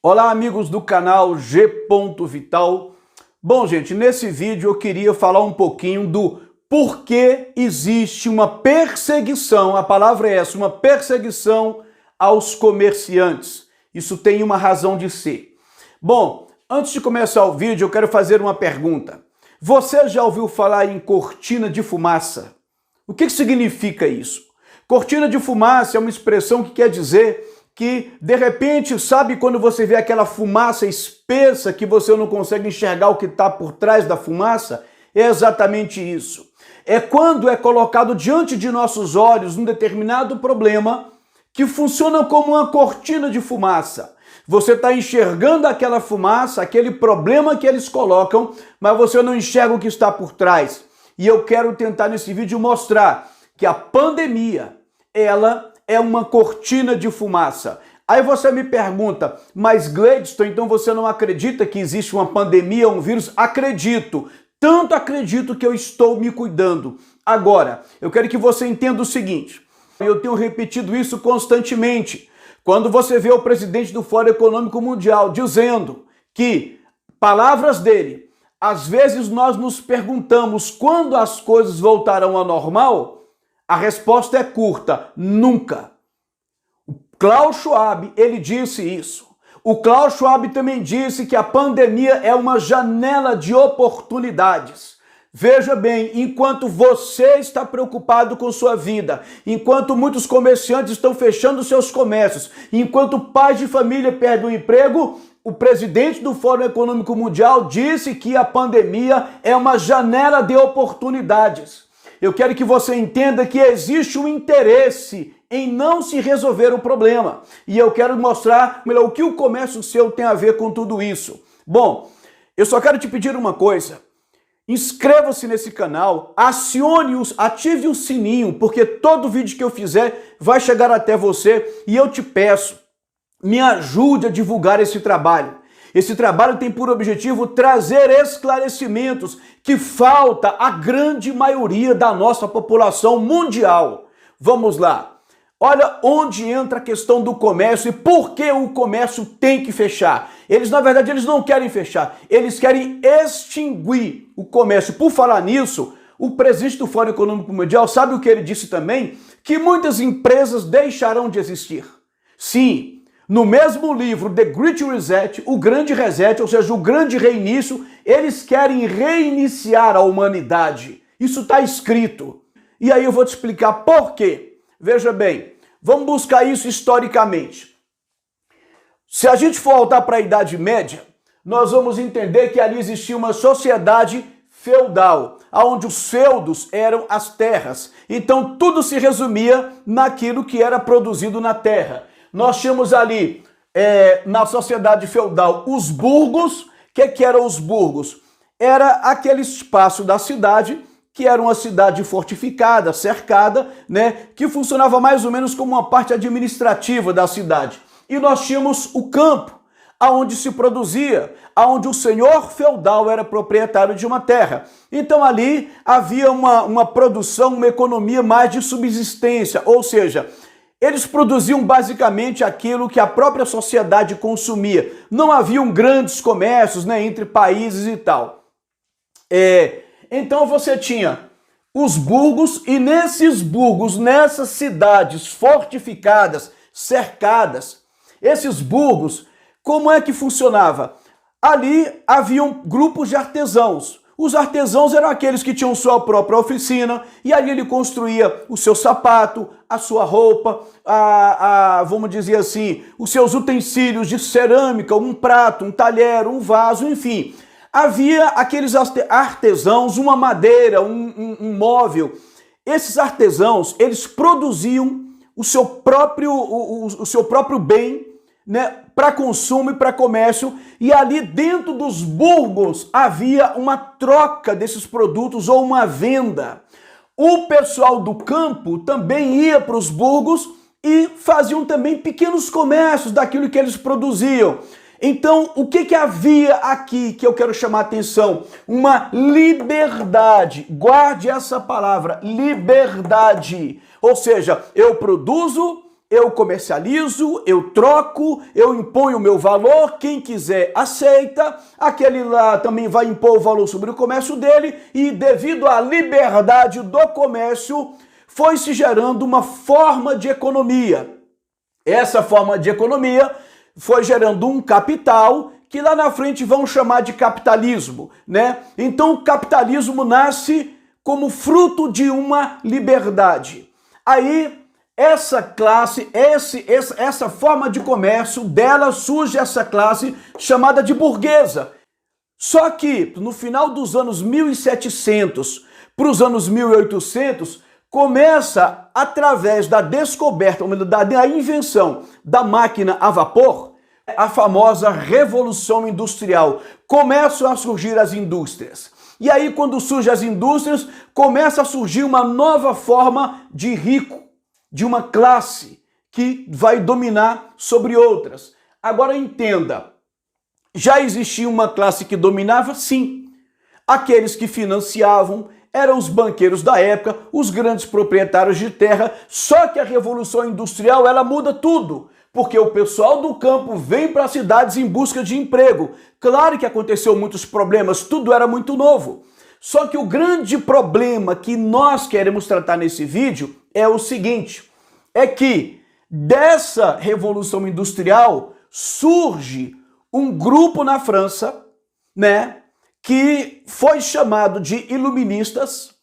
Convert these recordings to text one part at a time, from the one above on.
Olá, amigos do canal G. Vital. Bom, gente, nesse vídeo eu queria falar um pouquinho do porquê existe uma perseguição, a palavra é essa, uma perseguição aos comerciantes. Isso tem uma razão de ser. Bom, antes de começar o vídeo, eu quero fazer uma pergunta. Você já ouviu falar em cortina de fumaça? O que significa isso? Cortina de fumaça é uma expressão que quer dizer que, de repente, sabe quando você vê aquela fumaça espessa que você não consegue enxergar o que está por trás da fumaça? É exatamente isso. É quando é colocado diante de nossos olhos um determinado problema que funciona como uma cortina de fumaça. Você está enxergando aquela fumaça, aquele problema que eles colocam, mas você não enxerga o que está por trás. E eu quero tentar nesse vídeo mostrar que a pandemia, ela é uma cortina de fumaça. Aí você me pergunta, mas Gladstone, então você não acredita que existe uma pandemia, um vírus? Acredito. Tanto acredito que eu estou me cuidando. Agora, eu quero que você entenda o seguinte, eu tenho repetido isso constantemente. Quando você vê o presidente do Fórum Econômico Mundial dizendo que, palavras dele, às vezes nós nos perguntamos quando as coisas voltarão ao normal, a resposta é curta, nunca. O Klaus Schwab, ele disse isso. O Klaus Schwab também disse que a pandemia é uma janela de oportunidades. Veja bem, enquanto você está preocupado com sua vida, enquanto muitos comerciantes estão fechando seus comércios, enquanto pais de família perdem o emprego, o presidente do Fórum Econômico Mundial disse que a pandemia é uma janela de oportunidades. Eu quero que você entenda que existe um interesse em não se resolver o problema. E eu quero mostrar o que o comércio seu tem a ver com tudo isso. Bom, eu só quero te pedir uma coisa. Inscreva-se nesse canal, ative o sininho, porque todo vídeo que eu fizer vai chegar até você. E eu te peço, me ajude a divulgar esse trabalho. Esse trabalho tem por objetivo trazer esclarecimentos que falta à grande maioria da nossa população mundial. Vamos lá. Olha onde entra a questão do comércio e por que o comércio tem que fechar. Na verdade, eles não querem fechar, eles querem extinguir o comércio. Por falar nisso, o presidente do Fórum Econômico Mundial, sabe o que ele disse também? Que muitas empresas deixarão de existir. Sim. No mesmo livro, The Great Reset, o grande reset, ou seja, o grande reinício, eles querem reiniciar a humanidade. Isso está escrito. E aí eu vou te explicar por quê. Veja bem, vamos buscar isso historicamente. Se a gente for voltar para a Idade Média, nós vamos entender que ali existia uma sociedade feudal, onde os feudos eram as terras. Então tudo se resumia naquilo que era produzido na terra. Nós tínhamos ali, na sociedade feudal, os burgos. O que eram os burgos? Era aquele espaço da cidade, que era uma cidade fortificada, cercada, né, que funcionava mais ou menos como uma parte administrativa da cidade. E nós tínhamos o campo, aonde se produzia, aonde o senhor feudal era proprietário de uma terra. Então ali havia uma produção, uma economia mais de subsistência, ou seja, eles produziam basicamente aquilo que a própria sociedade consumia. Não haviam grandes comércios, né, entre países e tal. Então você tinha os burgos e nesses burgos, nessas cidades fortificadas, cercadas, esses burgos, como é que funcionava? Ali haviam grupos de artesãos. Os artesãos eram aqueles que tinham sua própria oficina e ali ele construía o seu sapato, a sua roupa, vamos dizer assim, os seus utensílios de cerâmica, um prato, um talher, um vaso, enfim. Havia aqueles artesãos, uma madeira, um móvel. Esses artesãos, eles produziam o seu próprio bem, né, para consumo e para comércio, e ali dentro dos burgos havia uma troca desses produtos ou uma venda. O pessoal do campo também ia para os burgos e faziam também pequenos comércios daquilo que eles produziam. Então, o que havia aqui que eu quero chamar a atenção? Uma liberdade. Guarde essa palavra, liberdade. Ou seja, eu produzo, eu comercializo, eu troco, eu imponho o meu valor, quem quiser aceita, aquele lá também vai impor o valor sobre o comércio dele, e devido à liberdade do comércio, foi se gerando uma forma de economia. Essa forma de economia foi gerando um capital que lá na frente vão chamar de capitalismo, né? Então o capitalismo nasce como fruto de uma liberdade. Aí essa classe, essa forma de comércio, dela surge essa classe chamada de burguesa. Só que no final dos anos 1700 para os anos 1800, começa, através da descoberta, da invenção da máquina a vapor, a famosa Revolução Industrial. Começam a surgir as indústrias. E aí, quando surgem as indústrias, começa a surgir uma nova forma de rico, de uma classe que vai dominar sobre outras. Agora entenda, já existia uma classe que dominava? Sim. Aqueles que financiavam eram os banqueiros da época, os grandes proprietários de terra, só que a Revolução Industrial, ela muda tudo, porque o pessoal do campo vem para as cidades em busca de emprego. Claro que aconteceu muitos problemas, tudo era muito novo. Só que o grande problema que nós queremos tratar nesse vídeo é o seguinte, é que dessa Revolução Industrial surge um grupo na França, né, que foi chamado de iluministas.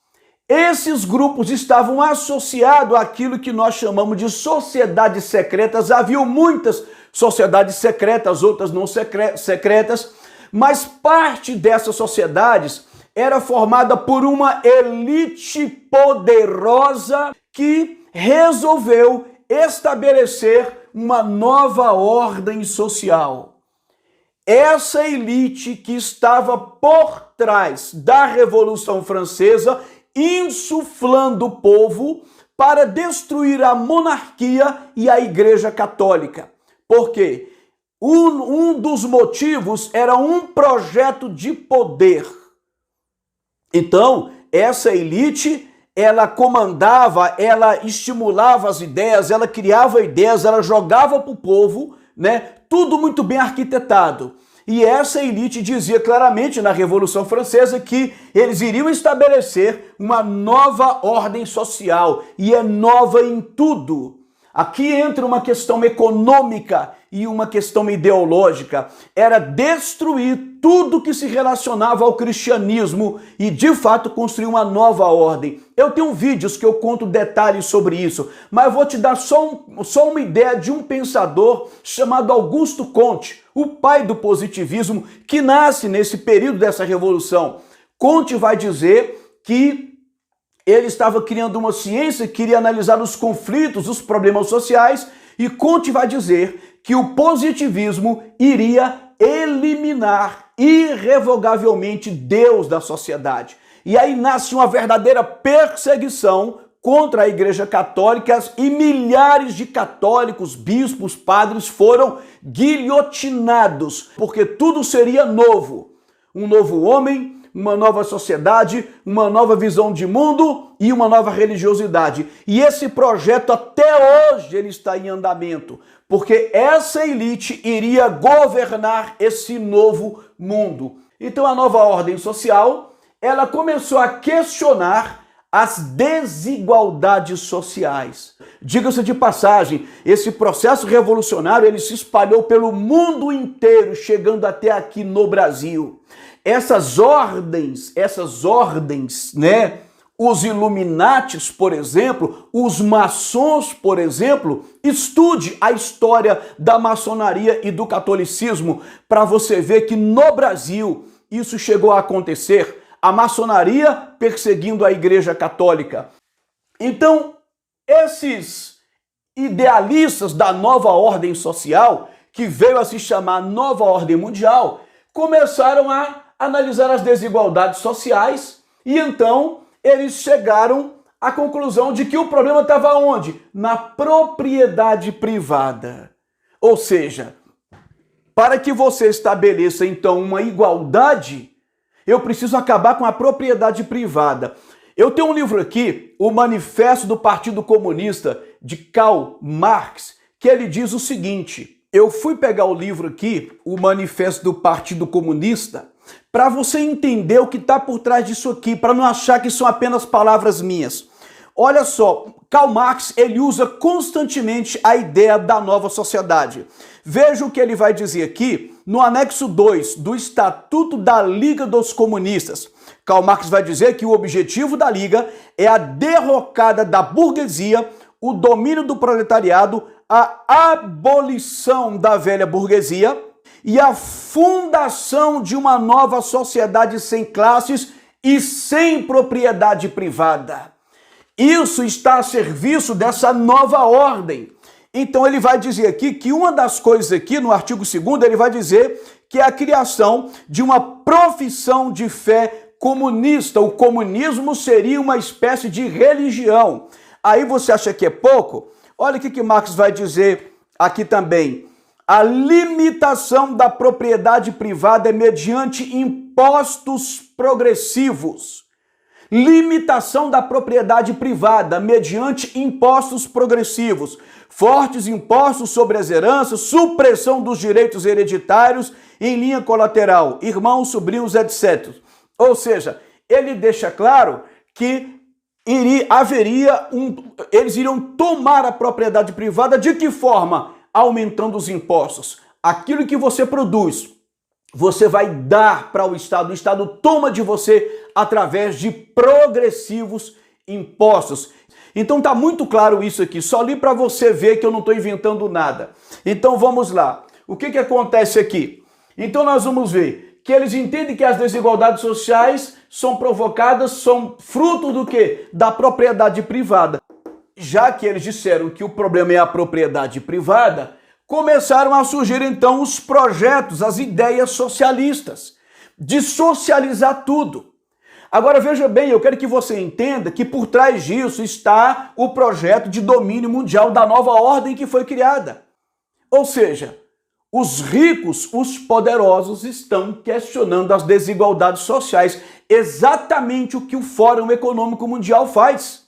Esses grupos estavam associados àquilo que nós chamamos de sociedades secretas. Havia muitas sociedades secretas, outras não secretas, mas parte dessas sociedades era formada por uma elite poderosa que resolveu estabelecer uma nova ordem social. Essa elite que estava por trás da Revolução Francesa, insuflando o povo para destruir a monarquia e a Igreja Católica. Por quê? Um dos motivos era um projeto de poder. Então, essa elite, ela comandava, ela estimulava as ideias, ela criava ideias, ela jogava para o povo, né? Tudo muito bem arquitetado. E essa elite dizia claramente na Revolução Francesa que eles iriam estabelecer uma nova ordem social, e é nova em tudo. Aqui entra uma questão econômica e uma questão ideológica. Era destruir tudo que se relacionava ao cristianismo e, de fato, construir uma nova ordem. Eu tenho vídeos que eu conto detalhes sobre isso, mas eu vou te dar só uma ideia de um pensador chamado Augusto Comte, o pai do positivismo, que nasce nesse período dessa revolução. Comte vai dizer que ele estava criando uma ciência que queria analisar os conflitos, os problemas sociais, e Comte vai dizer que o positivismo iria eliminar irrevogavelmente Deus da sociedade. E aí nasce uma verdadeira perseguição contra a Igreja Católica, e milhares de católicos, bispos, padres foram guilhotinados, porque tudo seria novo. Um novo homem, uma nova sociedade, uma nova visão de mundo e uma nova religiosidade. E esse projeto até hoje ele está em andamento, porque essa elite iria governar esse novo mundo. Então a nova ordem social, ela começou a questionar as desigualdades sociais. Diga-se de passagem, esse processo revolucionário ele se espalhou pelo mundo inteiro, chegando até aqui no Brasil. Essas ordens, né? Os Illuminatis, por exemplo, os maçons, por exemplo, estude a história da maçonaria e do catolicismo para você ver que no Brasil isso chegou a acontecer. A maçonaria perseguindo a Igreja Católica. Então, esses idealistas da nova ordem social, que veio a se chamar Nova Ordem Mundial, começaram a analisar as desigualdades sociais, e então eles chegaram à conclusão de que o problema estava onde? Na propriedade privada. Ou seja, para que você estabeleça então uma igualdade, eu preciso acabar com a propriedade privada. Eu tenho um livro aqui, o Manifesto do Partido Comunista, de Karl Marx, que ele diz o seguinte: eu fui pegar o livro aqui, o Manifesto do Partido Comunista, para você entender o que está por trás disso aqui, para não achar que são apenas palavras minhas. Olha só, Karl Marx, ele usa constantemente a ideia da nova sociedade. Veja o que ele vai dizer aqui no anexo 2 do Estatuto da Liga dos Comunistas. Karl Marx vai dizer que o objetivo da Liga é a derrocada da burguesia, o domínio do proletariado, a abolição da velha burguesia e a fundação de uma nova sociedade sem classes e sem propriedade privada. Isso está a serviço dessa nova ordem. Então ele vai dizer aqui que uma das coisas aqui, no artigo 2º, ele vai dizer que é a criação de uma profissão de fé comunista. O comunismo seria uma espécie de religião. Aí você acha que é pouco? Olha o que Marx vai dizer aqui também. A limitação da propriedade privada é mediante impostos progressivos. Limitação da propriedade privada mediante impostos progressivos. Fortes impostos sobre as heranças, supressão dos direitos hereditários em linha colateral, irmãos, sobrinhos, etc. Ou seja, ele deixa claro que eles iriam tomar a propriedade privada de que forma? Aumentando os impostos. Aquilo que você produz, você vai dar para o Estado toma de você através de progressivos impostos. Então tá muito claro isso aqui, só li para você ver que eu não estou inventando nada. Então vamos lá, o que acontece aqui? Então nós vamos ver que eles entendem que as desigualdades sociais são provocadas, são fruto do quê? Da propriedade privada. Já que eles disseram que o problema é a propriedade privada, começaram a surgir então os projetos, as ideias socialistas, de socializar tudo. Agora veja bem, eu quero que você entenda que por trás disso está o projeto de domínio mundial da nova ordem que foi criada. Ou seja, os ricos, os poderosos estão questionando as desigualdades sociais, exatamente o que o Fórum Econômico Mundial faz.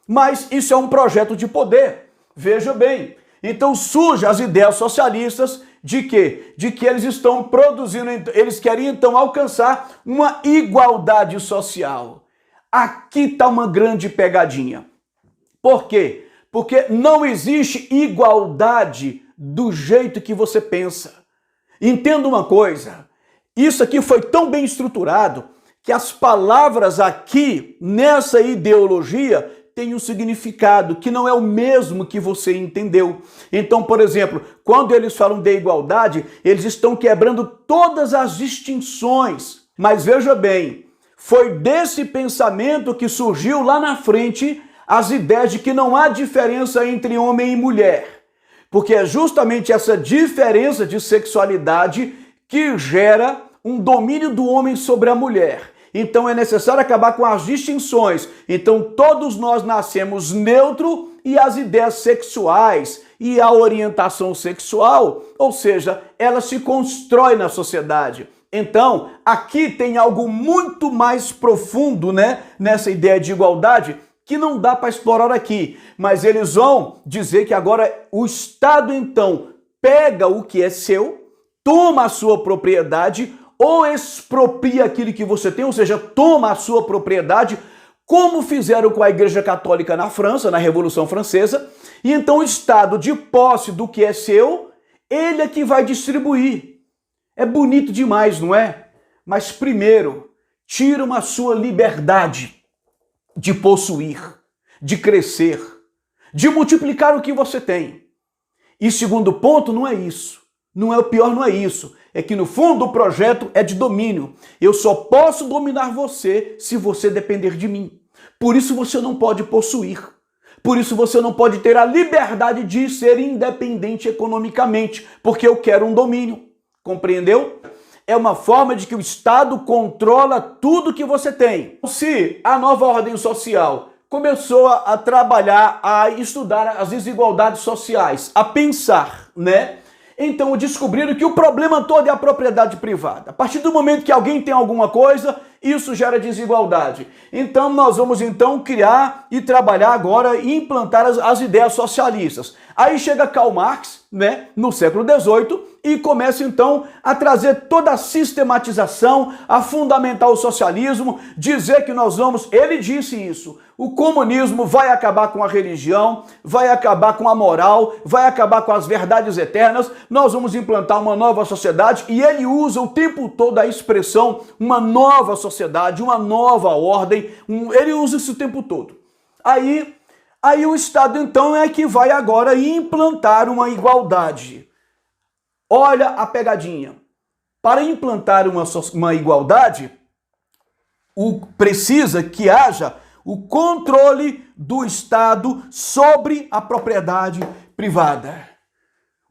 Mas isso é um projeto de poder, veja bem. Então surgem as ideias socialistas de quê? De que eles estão produzindo, eles querem então alcançar uma igualdade social. Aqui está uma grande pegadinha. Por quê? Porque não existe igualdade do jeito que você pensa. Entenda uma coisa, isso aqui foi tão bem estruturado que as palavras aqui nessa ideologia tem um significado que não é o mesmo que você entendeu. Então, por exemplo, quando eles falam de igualdade, eles estão quebrando todas as distinções. Mas veja bem, foi desse pensamento que surgiu lá na frente as ideias de que não há diferença entre homem e mulher. Porque é justamente essa diferença de sexualidade que gera um domínio do homem sobre a mulher. Então é necessário acabar com as distinções. Então todos nós nascemos neutro e as ideias sexuais e a orientação sexual, ou seja, ela se constrói na sociedade. Então aqui tem algo muito mais profundo, nessa ideia de igualdade que não dá para explorar aqui. Mas eles vão dizer que agora o Estado então pega o que é seu, toma a sua propriedade, ou expropria aquilo que você tem, ou seja, toma a sua propriedade, como fizeram com a Igreja Católica na França, na Revolução Francesa, e então o Estado, de posse do que é seu, ele é que vai distribuir. É bonito demais, não é? Mas primeiro, tiram a sua liberdade de possuir, de crescer, de multiplicar o que você tem. E segundo ponto, não é isso. Não é o pior, não é isso. É que no fundo o projeto é de domínio. Eu só posso dominar você se você depender de mim. Por isso você não pode possuir. Por isso você não pode ter a liberdade de ser independente economicamente, porque eu quero um domínio. Compreendeu? É uma forma de que o Estado controla tudo que você tem. Se a nova ordem social começou a trabalhar, a estudar as desigualdades sociais, a pensar, Então descobriram que o problema todo é a propriedade privada. A partir do momento que alguém tem alguma coisa, Isso gera desigualdade. Então nós vamos então criar e trabalhar agora e implantar as ideias socialistas. Aí chega Karl Marx, né, no século XVIII, e começa então a trazer toda a sistematização, a fundamentar o socialismo, dizer que nós vamos, ele disse isso, o comunismo vai acabar com a religião, vai acabar com a moral, vai acabar com as verdades eternas, nós vamos implantar uma nova sociedade, e ele usa o tempo todo a expressão uma nova sociedade, uma nova ordem, ele usa isso o tempo todo. Aí o Estado então é que vai agora implantar uma igualdade. Olha a pegadinha. Para implantar uma igualdade, precisa que haja o controle do Estado sobre a propriedade privada.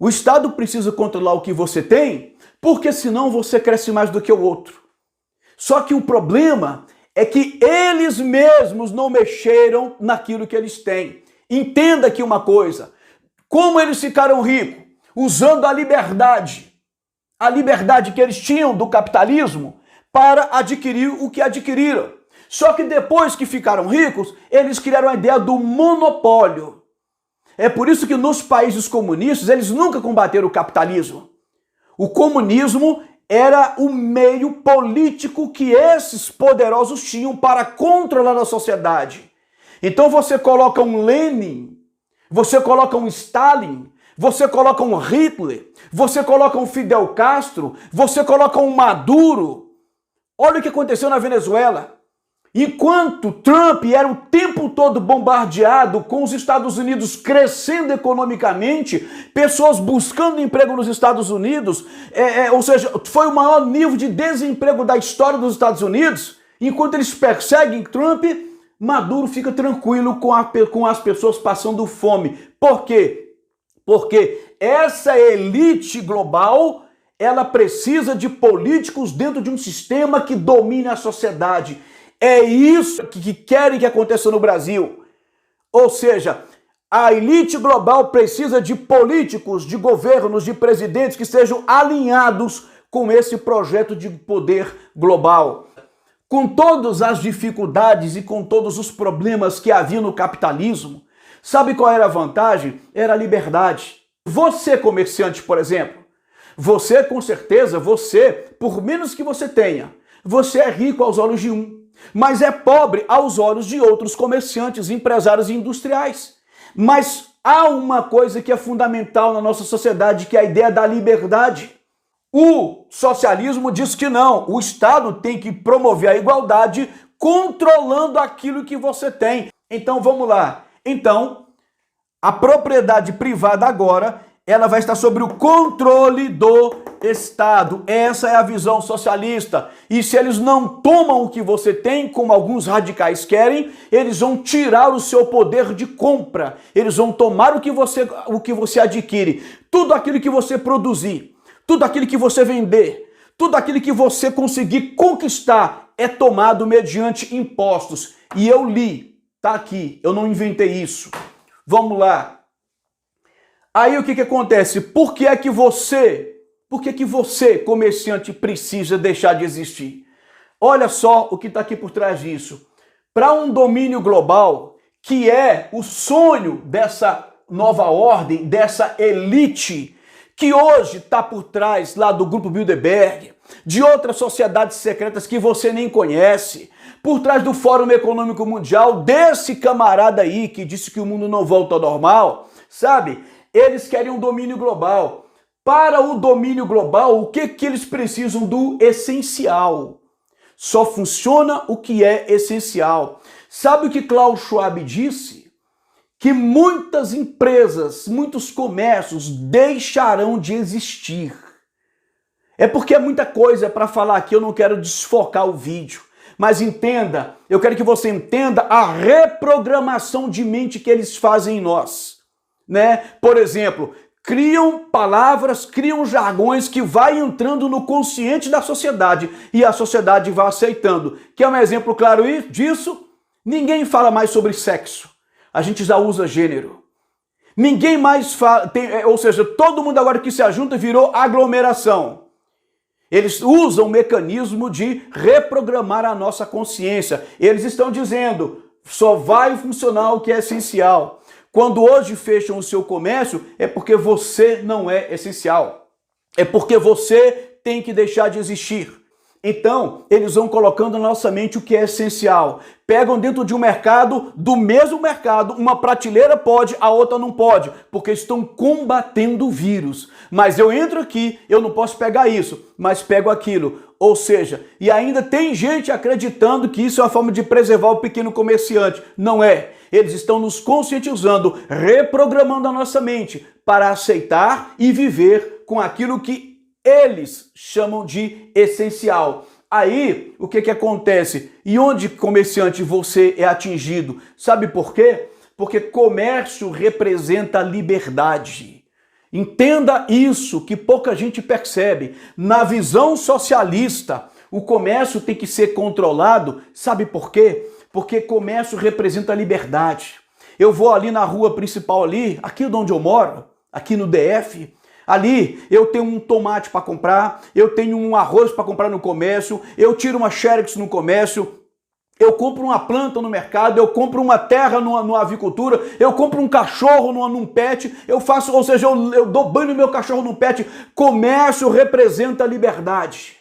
O Estado precisa controlar o que você tem, porque senão você cresce mais do que o outro. Só que o problema é que eles mesmos não mexeram naquilo que eles têm. Entenda aqui uma coisa, como eles ficaram ricos? Usando a liberdade que eles tinham do capitalismo para adquirir o que adquiriram. Só que depois que ficaram ricos, eles criaram a ideia do monopólio. É por isso que nos países comunistas eles nunca combateram o capitalismo. O comunismo era o meio político que esses poderosos tinham para controlar a sociedade. Então você coloca um Lenin, você coloca um Stalin, você coloca um Hitler, você coloca um Fidel Castro, você coloca um Maduro. Olha o que aconteceu na Venezuela. Enquanto Trump era o tempo todo bombardeado com os Estados Unidos crescendo economicamente, pessoas buscando emprego nos Estados Unidos, ou seja, foi o maior nível de desemprego da história dos Estados Unidos, enquanto eles perseguem Trump, Maduro fica tranquilo com as pessoas passando fome. Por quê? Porque essa elite global, ela precisa de políticos dentro de um sistema que domine a sociedade. É isso que querem que aconteça no Brasil. Ou seja, a elite global precisa de políticos, de governos, de presidentes que sejam alinhados com esse projeto de poder global. Com todas as dificuldades e com todos os problemas que havia no capitalismo, sabe qual era a vantagem? Era a liberdade. Você, comerciante, por exemplo, você com certeza, por menos que você tenha, você é rico aos olhos de um, mas é pobre aos olhos de outros comerciantes, empresários e industriais. Mas há uma coisa que é fundamental na nossa sociedade, que é a ideia da liberdade. O socialismo diz que não, o Estado tem que promover a igualdade controlando aquilo que você tem. Então vamos lá. Então, a propriedade privada agora, ela vai estar sob o controle do Estado. Essa é a visão socialista. E se eles não tomam o que você tem, como alguns radicais querem, eles vão tirar o seu poder de compra. Eles vão tomar o que você adquire. Tudo aquilo que você produzir, tudo aquilo que você vender, tudo aquilo que você conseguir conquistar é tomado mediante impostos. E eu li, tá aqui, eu não inventei isso. Vamos lá. Aí o que acontece? Por que você, comerciante, precisa deixar de existir? Olha só o que está aqui por trás disso. Para um domínio global, que é o sonho dessa nova ordem, dessa elite, que hoje está por trás lá do Grupo Bilderberg, de outras sociedades secretas que você nem conhece, por trás do Fórum Econômico Mundial, desse camarada aí que disse que o mundo não volta ao normal, sabe? Eles querem um domínio global. Para o domínio global, o que eles precisam? Do essencial. Só funciona o que é essencial. Sabe o que Klaus Schwab disse? Que muitas empresas, muitos comércios deixarão de existir. É porque é muita coisa para falar aqui, eu não quero desfocar o vídeo. Mas entenda, eu quero que você entenda a reprogramação de mente que eles fazem em nós. Né? Por exemplo, criam palavras, criam jargões que vai entrando no consciente da sociedade e a sociedade vai aceitando. Quer um exemplo claro disso? Ninguém fala mais sobre sexo. A gente já usa gênero. Ninguém mais fala, ou seja, todo mundo agora que se ajunta virou aglomeração. Eles usam o mecanismo de reprogramar a nossa consciência. Eles estão dizendo, só vai funcionar o que é essencial. Quando hoje fecham o seu comércio, é porque você não é essencial. É porque você tem que deixar de existir. Então, eles vão colocando na nossa mente o que é essencial. Pegam dentro de um mercado, do mesmo mercado, uma prateleira pode, a outra não pode, porque estão combatendo o vírus. Mas eu entro aqui, eu não posso pegar isso, mas pego aquilo. Ou seja, e ainda tem gente acreditando que isso é uma forma de preservar o pequeno comerciante. Não é. Eles estão nos conscientizando, reprogramando a nossa mente para aceitar e viver com aquilo que eles chamam de essencial. Aí, o que acontece? E onde, comerciante, você é atingido? Sabe por quê? Porque comércio representa liberdade. Entenda isso, que pouca gente percebe. Na visão socialista, o comércio tem que ser controlado. Sabe por quê? Porque comércio representa liberdade. Eu vou ali na rua principal ali, aqui de onde eu moro, aqui no DF, ali eu tenho um tomate para comprar, eu tenho um arroz para comprar no comércio, eu tiro uma xerox no comércio, eu compro uma planta no mercado, eu compro uma terra numa avicultura, eu compro um cachorro num pet, eu faço, ou seja, eu dou banho no meu cachorro num pet. Comércio representa liberdade.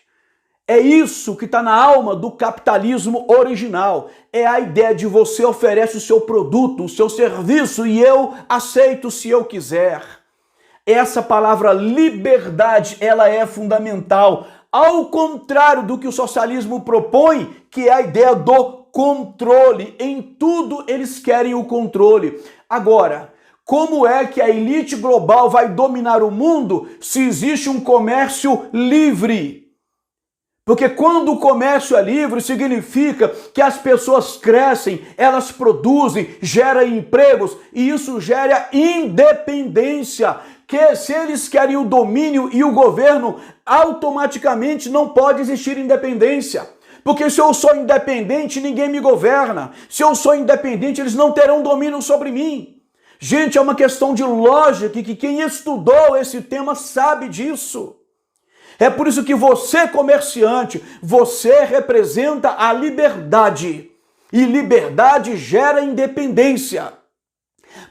É isso que está na alma do capitalismo original. É a ideia de você oferece o seu produto, o seu serviço e eu aceito se eu quiser. Essa palavra liberdade, ela é fundamental. Ao contrário do que o socialismo propõe, que é a ideia do controle. Em tudo eles querem o controle. Agora, como é que a elite global vai dominar o mundo se existe um comércio livre? Porque quando o comércio é livre, significa que as pessoas crescem, elas produzem, geram empregos e isso gera independência. Que se eles querem o domínio e o governo, automaticamente não pode existir independência. Porque se eu sou independente, ninguém me governa. Se eu sou independente, eles não terão domínio sobre mim. Gente, é uma questão de lógica que quem estudou esse tema sabe disso. É por isso que você, comerciante, você representa a liberdade. E liberdade gera independência.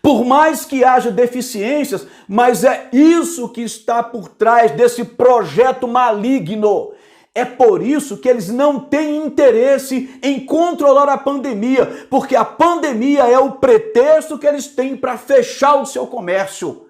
Por mais que haja deficiências, mas é isso que está por trás desse projeto maligno. É por isso que eles não têm interesse em controlar a pandemia, porque a pandemia é o pretexto que eles têm para fechar o seu comércio,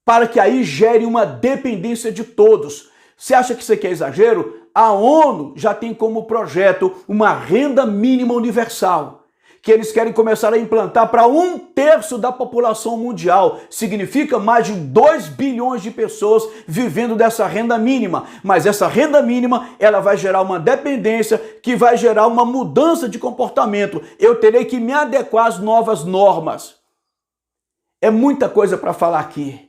para que aí gere uma dependência de todos. Você acha que isso aqui é exagero? A ONU já tem como projeto uma renda mínima universal, que eles querem começar a implantar para 1/3 da população mundial. Significa mais de 2 bilhões de pessoas vivendo dessa renda mínima. Mas essa renda mínima, ela vai gerar uma dependência que vai gerar uma mudança de comportamento. Eu terei que me adequar às novas normas. É muita coisa para falar aqui,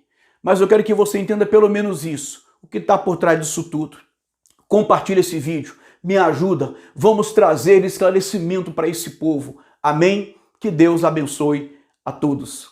mas eu quero que você entenda pelo menos isso. O que está por trás disso tudo. Compartilhe esse vídeo, me ajuda, vamos trazer esclarecimento para esse povo. Amém? Que Deus abençoe a todos.